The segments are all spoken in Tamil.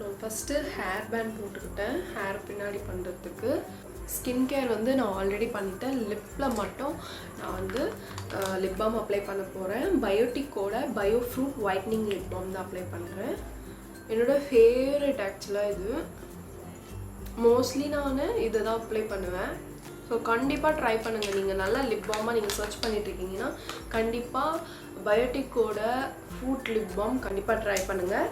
நான் ஃபஸ்ட்டு ஹேர் பேண்ட் போட்டுக்கிட்டேன் ஹேர் பின்னாடி பண்ணுறதுக்கு. ஸ்கின் கேர் வந்து நான் ஆல்ரெடி பண்ணிட்டேன். லிப்பில் மட்டும் நான் வந்து லிப் பாம் அப்ளை பண்ண போகிறேன். பயோட்டிக்கோட bio fruit whitening lip balm தான் அப்ளை பண்ணுறேன். என்னோடய ஃபேவரட் ஆக்சுவலாக இது. மோஸ்ட்லி நான் இதை தான் அப்ளை பண்ணுவேன். ஸோ கண்டிப்பாக ட்ரை பண்ணுங்கள். நீங்கள் நல்லா லிப் பாமாக நீங்கள் சர்ச் பண்ணிட்டுருக்கீங்கன்னா கண்டிப்பாக பயோட்டிக்கோட ஃப்ரூட் லிப் பாம் கண்டிப்பாக ட்ரை பண்ணுங்கள்.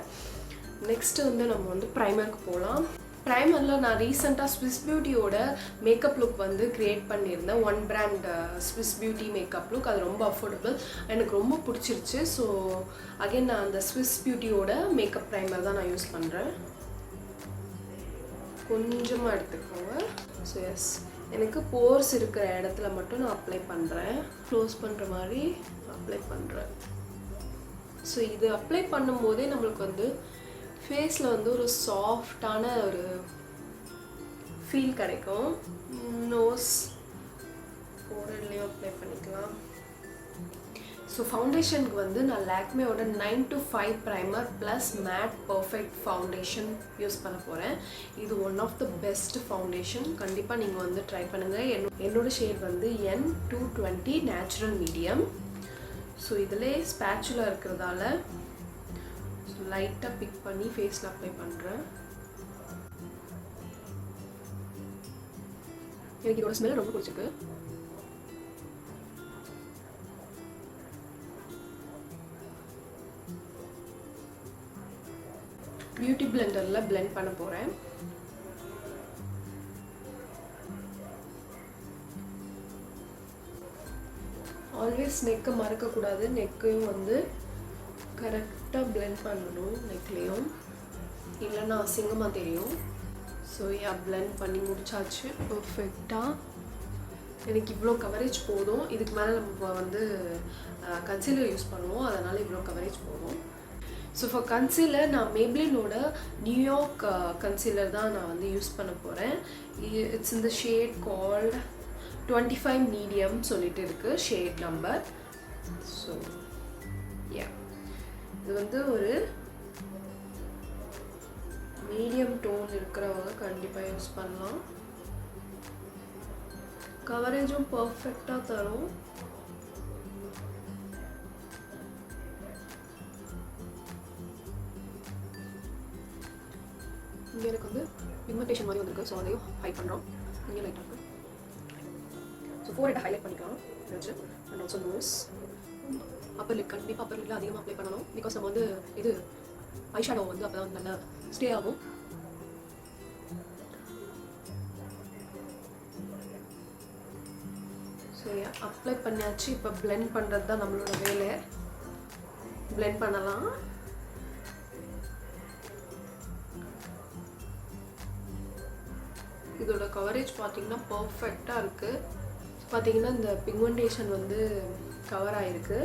நெக்ஸ்ட்டு வந்து நம்ம வந்து ப்ரைமருக்கு போகலாம். ப்ரைமரில் நான் ரீசெண்டாக ஸ்விஸ் பியூட்டியோட மேக்கப் லுக் வந்து க்ரியேட் பண்ணியிருந்தேன். One brand Swiss beauty makeup look. அது ரொம்ப அஃபோர்டபுள், எனக்கு ரொம்ப பிடிச்சிருச்சு. ஸோ அகைன் நான் அந்த ஸ்விஸ் பியூட்டியோட மேக்கப் ப்ரைமர் தான் நான் யூஸ் பண்ணுறேன். கொஞ்சமாக எடுத்துக்கோங்க. ஸோ எஸ், எனக்கு போர்ஸ் இருக்கிற இடத்துல மட்டும் நான் அப்ளை பண்ணுறேன். க்ளோஸ் பண்ணுற மாதிரி அப்ளை பண்ணுறேன். ஸோ இது அப்ளை பண்ணும்போதே நம்மளுக்கு வந்து ஃபேஸில் வந்து ஒரு சாஃப்டான ஒரு ஃபீல் கிடைக்கும். நோஸ் ஃபோர்ஹெட்லேயும் அப்ளை பண்ணிக்கலாம். ஸோ ஃபவுண்டேஷனுக்கு வந்து நான் லாக்மேயோட 9 to 5 primer plus matte perfect foundation use பண்ண போகிறேன். இது one of the best foundation. கண்டிப்பாக நீங்கள் வந்து ட்ரை பண்ணுங்கள். என்னோடய ஷேட் வந்து N220 நேச்சுரல் மீடியம். ஸோ இதிலே ஸ்பேச்சுலா இருக்கிறதால லைட்டாக பிக் பண்ணி ஃபேஸில் அப்ளை பண்ணுறேன். எனக்கு இதோட ஸ்மெல் ரொம்ப பிடிச்சிருக்கு. பியூட்டி பிளெண்டரில் பிளெண்ட் பண்ண போகிறேன். ஆல்வேஸ் நெக்கை மறக்கக்கூடாது. நெக்கையும் வந்து கரெக்டாக பிளெண்ட் பண்ணணும். நெக்லேயும் இல்லைன்னா அசிங்கமாக தெரியும். ஸோ பிளெண்ட் பண்ணி முடிச்சாச்சு பர்ஃபெக்டாக. எனக்கு இவ்வளோ கவரேஜ் போதும். இதுக்கு மேலே நம்ம வந்து கன்சீலர் யூஸ் பண்ணுவோம், அதனால் இவ்வளோ கவரேஜ் போதும். ஸோ ஃபார் கன்சீலர் நான் மேப்ளினோட நியூயார்க் கன்சீலர் தான் நான் வந்து யூஸ் பண்ண போகிறேன். இட்ஸ் இந்த ஷேட் கால்ட் 25 மீடியம் சொல்லிட்டு இருக்குது ஷேட் நம்பர். ஸோ இது வந்து ஒரு மீடியம் டோன் இருக்கிறவங்க கண்டிப்பாக யூஸ் பண்ணலாம். கவரேஜும் பர்ஃபெக்டாக தரும். இங்கே எனக்கு வந்து பிக்மெண்டேஷன் மாதிரி வந்துருக்கு. ஸோ அதையும் ஹைட் பண்ணுறோம். இங்கே லைட்டாக இருக்குது. ஸோ ஃபோர்ஹெட்டை ஹைலைட் பண்ணிக்கலாம் வச்சு. And also nose, Appar lip. கண்டிப்பாக அப்பர் லிப்பில் அதிகமாக அப்ளை பண்ணணும். பிகாஸ் நம்ம வந்து இது ஐ ஷேடோ வந்து அப்போ தான் நல்லா ஸ்டே ஆகும். ஸோ அப்ளை பண்ணியாச்சு. இப்போ பிளெண்ட் பண்ணுறது தான் நம்மளோட வேலை. பிளெண்ட் பண்ணலாம். இதோட கவரேஜ் பார்த்திங்கன்னா பர்ஃபெக்டாக இருக்குது. பார்த்திங்கன்னா இந்த பிக்மெண்டேஷன் வந்து கவர் ஆகிருக்கு.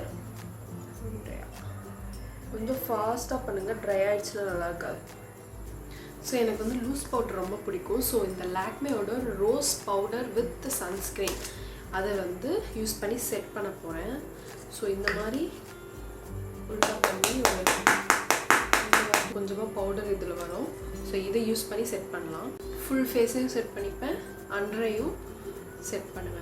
கொஞ்சம் ஃபாஸ்ட்டாக பண்ணுங்கள், ட்ரை ஆகிடுச்சுன்னா நல்லா இருக்காது. ஸோ எனக்கு வந்து லூஸ் பவுடர் ரொம்ப பிடிக்கும். ஸோ இந்த லாக்மேயோட ரோஸ் பவுடர் வித் சன்ஸ்க்ரீன் அதை வந்து யூஸ் பண்ணி செட் பண்ண போகிறேன். ஸோ இந்த மாதிரி உல்டா பண்ணி கொஞ்சமாக பவுடர் இதில் வரும். ஸோ இதை யூஸ் பண்ணி செட் பண்ணலாம். ஃபுல் ஃபேஸையும் செட் பண்ணிப்பேன், அண்டரையும் செட் பண்ணுவேன்.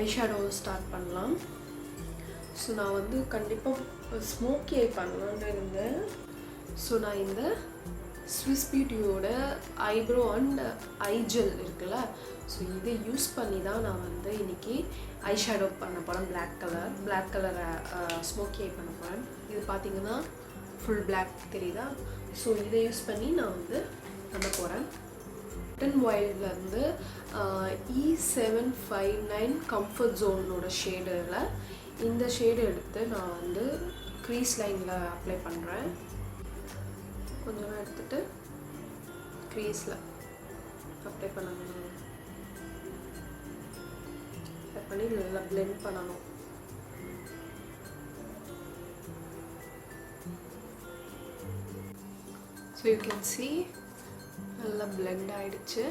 ஐஷேடோ ஸ்டார்ட் பண்ணலாம். ஸோ நான் வந்து கண்டிப்பாக ஸ்மோக்கி ஐ பண்ணலான்னு இருந்தேன். ஸோ நான் இந்த ஸ்விஸ் பியூட்டியோட ஐப்ரோ அண்ட் ஐ ஜெல் இருக்குல்ல, ஸோ இதை யூஸ் பண்ணி தான் நான் வந்து இன்றைக்கி ஐ ஷேடோ பண்ண போகிறேன். பிளாக் கலர் ஸ்மோக்கி ஐ பண்ண போகிறேன். இது பார்த்திங்கன்னா ஃபுல் பிளாக் தெரியுதா? ஸோ இதை யூஸ் பண்ணி நான் வந்து பண்ண போகிறேன். Wet n Wildலேருந்து E759 கம்ஃபர்ட் ஜோனோட ஷேடில் இந்த ஷேடு எடுத்து நான் வந்து க்ரீஸ் லைனில் அப்ளை பண்ணுறேன். கொஞ்சமாக எடுத்துகிட்டு க்ரீஸில் அப்ளை பண்ணணும். அப்ளை பண்ணி நல்லா பிளெண்ட் பண்ணணும். So you can see நல்லா blend ஆகிடுச்சு.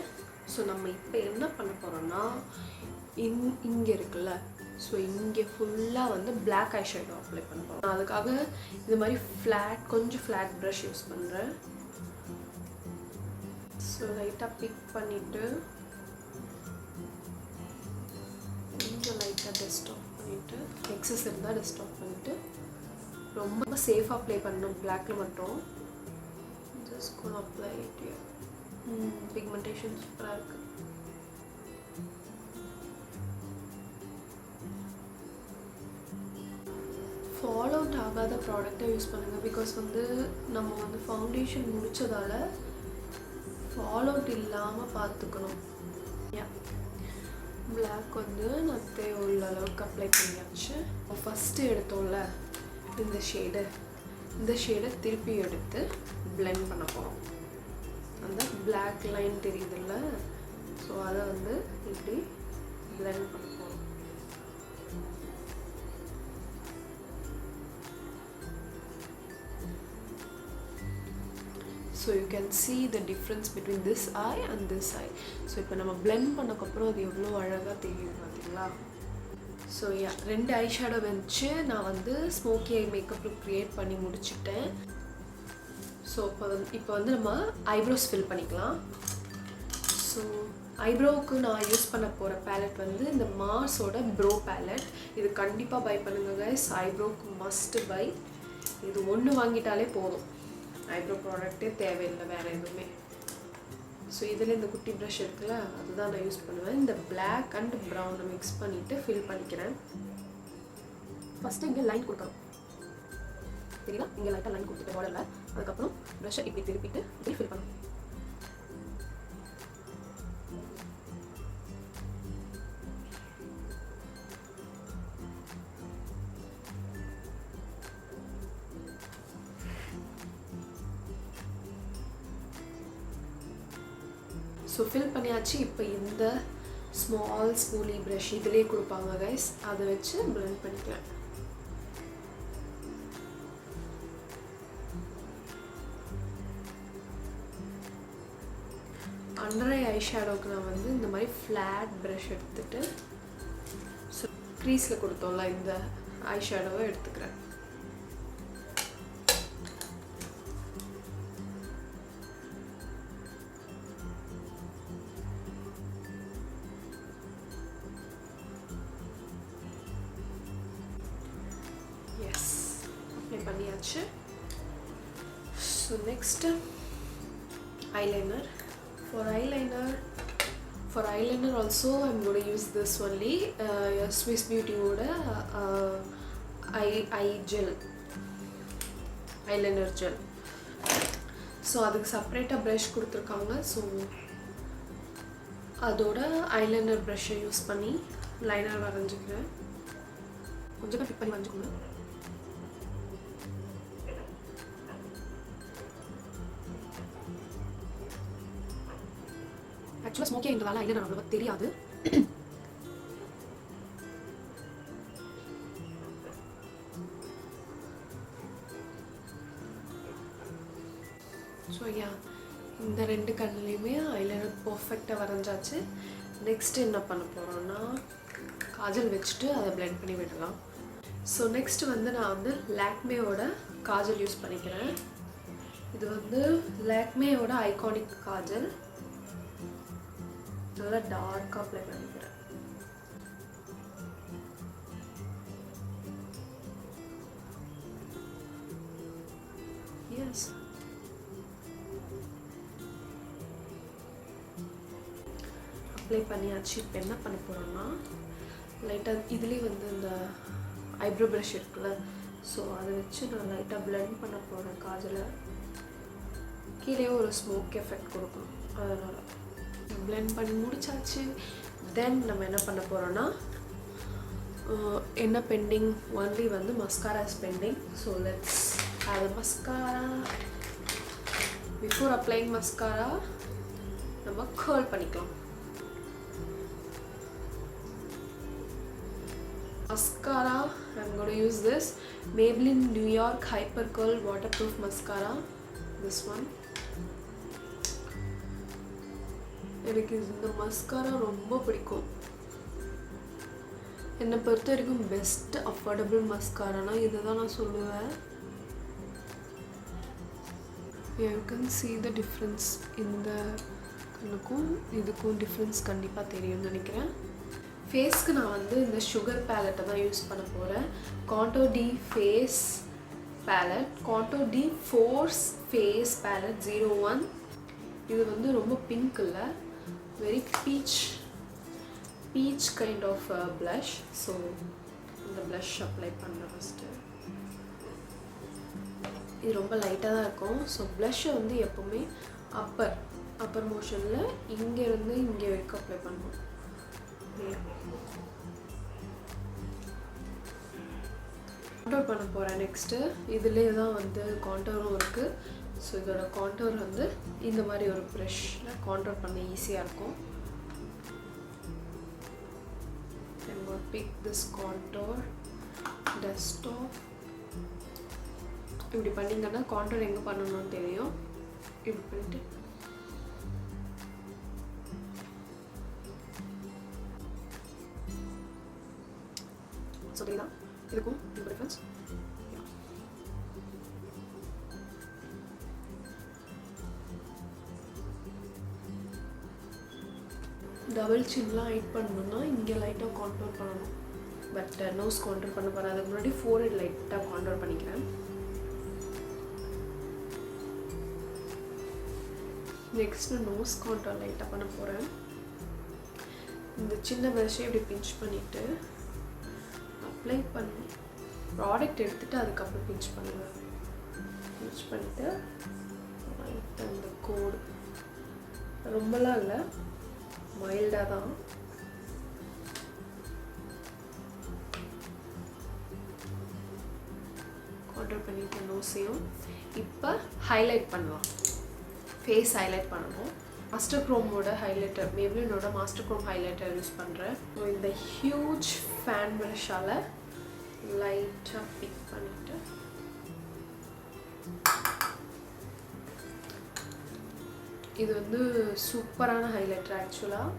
ஸோ நம்ம இப்போ என்ன பண்ண போகிறோன்னா இங்கே இருக்குல்ல, ஸோ இங்கே ஃபுல்லாக வந்து பிளாக் ஐ ஷேடோ அப்ளை பண்ண போகிறோம். அதுக்காக இது மாதிரி கொஞ்சம் ஃப்ளாட் ப்ரஷ் யூஸ் பண்ணுறேன். ஸோ லைட்டாக பிக் பண்ணிவிட்டு கொஞ்சம் லைட்டாக டஸ்ட் ஆஃப் பண்ணிவிட்டு, எக்ஸஸ் இருந்தால் டஸ்ட் ஆஃப் பண்ணிவிட்டு, ரொம்ப சேஃபாக அப்ளை பண்ணணும் பிளாக்ல மட்டும். Just cone apply it. Pigmentation சூப்பராக இருக்குது. ஃபாலோ அவுட் ஆகாத ப்ராடக்டை யூஸ் பண்ணுங்கள். பிகாஸ் வந்து நம்ம வந்து ஃபவுண்டேஷன் முடித்ததால் ஃபாலோ அவுட் இல்லாமல் பார்த்துக்கணும். பிளாக் வந்து நான் தேவையுள்ள அளவுக்கு அப்ளை பண்ணியாச்சு. ஃபஸ்ட்டு எடுத்தோம்ல இந்த ஷேடை திருப்பி எடுத்து பிளெண்ட் பண்ண போகிறோம். அந்த பிளாக் லைன் தெரியுதுல்ல, ஸோ அதை வந்து இப்படி பிளெண்ட் பண்ண போகிறோம். So you can see the difference between this eye and this eye. So இப்போ நம்ம blend பண்ணக்கப்புறம் அது எவ்வளோ அழகாக தெரியுது பார்த்தீங்களா? ஸோ ரெண்டு ஐ ஷேடோ வச்சு நான் வந்து smoky eye makeup look create பண்ணி முடிச்சுட்டேன். ஸோ இப்போ வந்து நம்ம ஐப்ரோஸ் ஃபில் பண்ணிக்கலாம். ஸோ ஐப்ரோவுக்கு நான் யூஸ் பண்ண போகிற பேலட் வந்து இந்த மார்ஸோட ப்ரோ பேலட். இது கண்டிப்பாக பை பண்ணுங்க கைஸ். ஐப்ரோவுக்கு must by. இது ஒன்று வாங்கிட்டாலே போதும், ஐப்ரோ ப்ராடக்ட்டே தேவையில்லை வேறு எதுவுமே. ஸோ இதில் இந்த குட்டி ப்ரஷ் இருக்குல்ல, அதுதான் நான் யூஸ் பண்ணுவேன். இந்த பிளாக் அண்ட் ப்ரௌனை மிக்ஸ் பண்ணிவிட்டு ஃபில் பண்ணிக்கிறேன். ஃபஸ்ட்டு இங்கே லைன் கொடுக்கணும், தெரியுதா? இங்கே லைட்டாக லைன் கொடுத்துட்டு பார்டரில், அதுக்கப்புறம் ப்ரஷ்ஷை இப்படி திருப்பிட்டு இப்படி ஃபில் பண்ணணும். ஸோ ஃபில் பண்ணியாச்சு. இப்போ இந்த ஸ்மால் ஸ்பூலி ப்ரஷ் இதிலே கொடுப்பாங்க கைஸ், அதை வச்சு பிளெண்ட் பண்ணிக்கலாம். அண்டர் ஐ ஷேடோவுக்கு நான் வந்து இந்த மாதிரி ஃப்ளாட் ப்ரஷ் எடுத்துகிட்டு ஸோ க்ரீஸில் கொடுத்தோம்ல இந்த ஐ ஷேடோவை எடுத்துக்கிறேன். பண்ணியாச்சு. So next eyeliner. For eyeliner also I'm going to use this only Swiss Beauty ஓட eyeliner gel. ஸோ அதுக்கு செப்பரேட்டாக ப்ரஷ் கொடுத்துருக்காங்க. ஸோ அதோட ஐலைனர் ப்ரஷ்ஷை யூஸ் பண்ணி லைனர் வரைஞ்சிக்கிறேன். கொஞ்சம் ஃபிட் பண்ணி வரைஞ்சிக்கணும். ஆக்சுவலாக ஸ்மோக்கிங்கிறதால ஐலைனர் அவ்வளோவா தெரியாது. ஸோ இந்த ரெண்டு கண்ணுலேயுமே ஐலைனர் பர்ஃபெக்டாக வரைஞ்சாச்சு. நெக்ஸ்ட்டு என்ன பண்ண போகிறோன்னா காஜல் வச்சுட்டு அதை பிளெண்ட் பண்ணி விடலாம். ஸோ நெக்ஸ்ட்டு வந்து நான் வந்து லாக்மேயோட காஜல் யூஸ் பண்ணிக்கிறேன். இது வந்து லாக்மேயோட ஐகானிக் காஜல். நல்லா டார்க்காக அப்ளை பண்ணிக்கிறேன். எஸ், அப்ளை பண்ணியாச்சு. இப்போ என்ன பண்ண போகிறோம்னா லைட்டாக இதுலேயே வந்து இந்த ஐப்ரோ ப்ரஷ் இருக்குல்ல, ஸோ அதை வச்சு நான் லைட்டாக பிளெண்ட் பண்ண போகிறேன். காஜலை கீழே ஒரு ஸ்மோக் எஃபெக்ட் கொடுக்கணும், அதனால் பிளெண்ட் பண்ணி முடிச்சாச்சு. தென் நம்ம என்ன பண்ண போகிறோன்னா என்ன பெண்டிங், ஒன்லி வந்து mascara is pending. So let's have mascara. Before applying mascara நம்ம கர்ல் பண்ணிக்கலாம். Mascara, I'm going to use this Maybelline New York Hyper Curl Waterproof Mascara, this one. எனக்கு இந்த மஸ்காரா ரொம்ப பிடிக்கும். என்னை பொறுத்த வரைக்கும் பெஸ்ட் அஃபோர்டபுள் மஸ்காரானா இதை தான் நான் சொல்லுவேன். You can see the difference. இந்த கண்ணுக்கும் இதுக்கும் டிஃப்ரென்ஸ் கண்டிப்பாக தெரியும்னு நினைக்கிறேன். ஃபேஸ்க்கு நான் வந்து இந்த சுகர் பேலட்டை தான் யூஸ் பண்ண போகிறேன். Contour de face palette, contour de force face palette 01. இது வந்து ரொம்ப பிங்க் இல்லை, very peach kind of blush. So இந்த blush அப்ளை பண்ணுறேன் ஃபஸ்ட்டு. இது ரொம்ப லைட்டாக தான் இருக்கும். ஸோ blush-ஐ வந்து எப்போவுமே அப்பர் மோஷனில் இங்கேருந்து இங்கே வரைக்கும் அப்ளை பண்ணுவோம். காண்டோர் பண்ண போகிறேன் நெக்ஸ்ட்டு. இதுலேயே தான் வந்து காண்டோரும் இருக்குது. ஸோ இதோட காண்டோர் வந்து இந்த மாதிரி ஒரு ப்ரஷ்ஷில் காண்டோர் பண்ண ஈஸியாக இருக்கும். Pick this contour desktop. இப்படி பண்ணிங்கன்னா காண்டோர் எங்கே பண்ணணும்னு தெரியும். இப்படி பண்ணிட்டு ஸோ இதுதான் இதுக்கும் இந்த டிஃப்ரென்ஸ். டபுள் சின்லாம் ஹைட் பண்ணணும்னா இங்கே லைட்டாக காண்டோர் பண்ணணும். பட் நோஸ் காண்டோர் பண்ண போகிறேன். அதுக்கு முன்னாடி ஃபோர்ஹெட் லைட்டாக காண்டோர் பண்ணிக்கிறேன். நெக்ஸ்ட்டு நோஸ் காண்டோர் லைட்டாக பண்ண போகிறேன். இந்த சின்ன ப்ரஷ்ஷை இப்படி பிஞ்ச் பண்ணிவிட்டு அப்ளை பண்ணி ப்ராடக்ட் எடுத்துகிட்டு அதுக்கப்புறம் பிஞ்ச் பண்ணுவேன். பிஞ்ச் பண்ணிவிட்டு லைட்டாக இந்த கோடு ரொம்பலாம் இல்லை, மைல்டாக தான். காண்டோர் பண்ணிட்டு நோஸையும் இப்போ ஹைலைட் பண்ணலாம். ஃபேஸ் ஹைலைட் பண்ணணும். மாஸ்டர் க்ரோமோட ஹைலைட்டர், மேப்ளினோட மாஸ்டர் க்ரோம் ஹைலைட்டர் யூஸ் பண்ணுறேன். ஸோ இந்த ஹியூஜ் ஃபேன் ப்ரஷ்ஷால் லைட்டாக பிக் பண்ணிவிட்டு இது வந்து சூப்பரான ஹைலைட்டர். ஆக்சுவலாக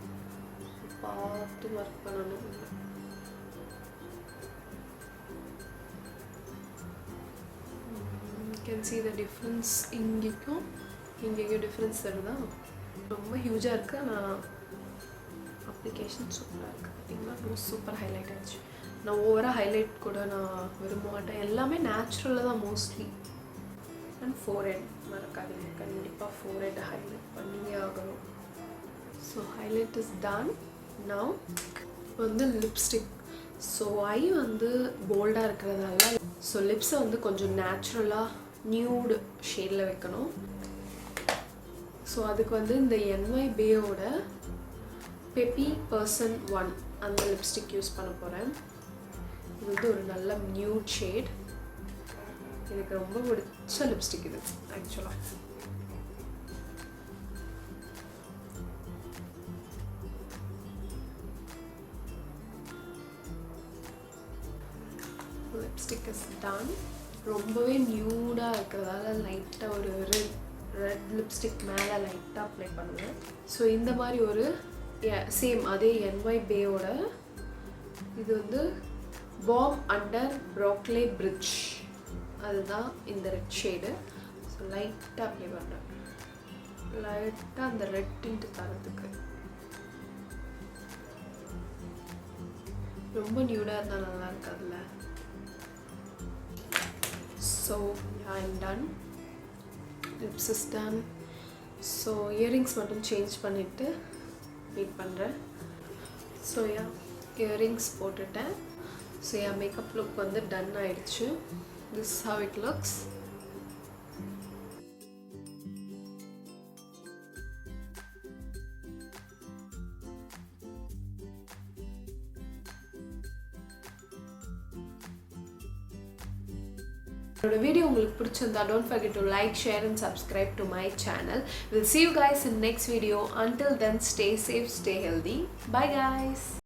பார்த்து ஒர்க் பண்ணணும். Can see the difference. இங்கேயும் டிஃப்ரென்ஸ் தருதா? ரொம்ப ஹியூஜாக இருக்குது. ஆனால் அப்ளிகேஷன் சூப்பராக இருக்குது. பார்த்திங்கன்னா ரொம்ப சூப்பர் ஹைலைட் ஆகிடுச்சு. நான் ஓவராக ஹைலைட் கூட நான் விரும்ப மாட்டேன். எல்லாமே நேச்சுரலாக தான் மோஸ்ட்லி. அண்ட் ஃபோர்ஹெட் மறக்காதீங்க, கண்டிப்பாக ஃபோர்ஹெட் ஹைலைட் பண்ணியே ஆகணும். So highlight is done. Now வந்து லிப்ஸ்டிக். ஸோ ஐ வந்து போல்டாக இருக்கிறதால ஸோ லிப்ஸை வந்து கொஞ்சம் நேச்சுரலாக நியூடு ஷேடில் வைக்கணும். ஸோ அதுக்கு வந்து இந்த NY பேயோட பெப்பி பர்சன் 1 அந்த லிப்ஸ்டிக் யூஸ் பண்ண போகிறேன். இது வந்து ஒரு நல்ல நியூட் ஷேட். எனக்கு ரொம்ப பிடிச்ச லிப்ஸ்டிக் இது ஆக்சுவலாக. Lipstick is done. ரொம்பவே நியூடாக இருக்கிறதால லைட்டாக ஒரு ரெட் லிப்ஸ்டிக் மேலே லைட்டாக அப்ளை பண்ணுவேன். ஸோ இந்த மாதிரி ஒரு சேம் அதே NY பேயோட இது வந்து பாம் அண்டர் ப்ராக்லே பிரிட்ஜ், அதுதான் இந்த ரெட் ஷேடு. ஸோ லைட்டாக அப்ளை பண்ணுறேன். லைட்டாக அந்த ரெட் டிண்ட் தரத்துக்கு. ரொம்ப நியூடாக இருந்தால் நல்லா இருக்காதுல்ல. So I'm ton. Lips is done. So earrings மட்டும் சேஞ்ச் பண்ணிவிட்டு வெயிட் பண்ணுறேன். ஸோ இயரிங்ஸ் போட்டுட்டேன். ஸோ என் மேக்கப் லுக் வந்து டன் ஆயிடுச்சு. This how it looks. The video உங்களுக்கு பிடிச்சிருந்தா don't forget to like, share and subscribe to my channel. We'll see you guys in next video. Until then, stay safe, stay healthy. Bye guys.